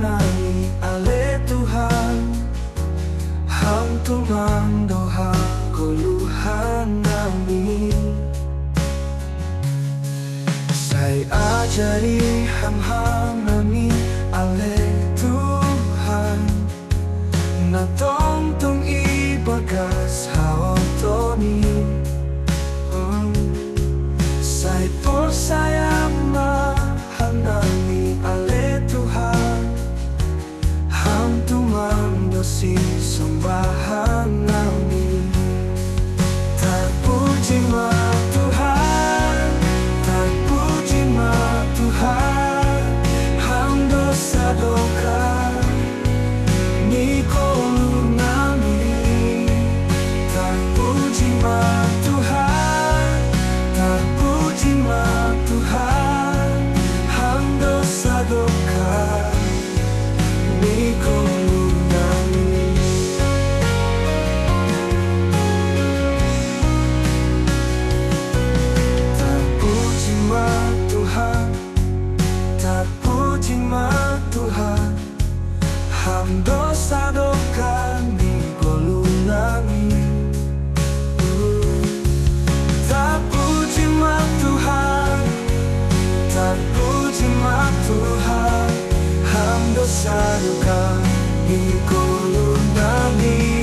nami ale Tuhan, Ham tumang doha kuluhan nami. Say ajari ham nami ale Tuhan, na tong ibagas haotoni. Say saya mahal nami ale Tuhan, Ham tumang dosi sembahan nami. Terpuji ma Tuhan, terpuji ma Tuhan, Ham dosa doka ni kolu nami. Terpuji ma Tuhan, terpuji ma Tuhan, Ham dosa doka ni kolu nami. Terpuji ma Tuhan, terpuji ma Tuhan, Ham dosa doka ni kolu nami. Terpuji ma Tuhan, terpuji ma Tuhan, Ham dosa doka ni kolu nami.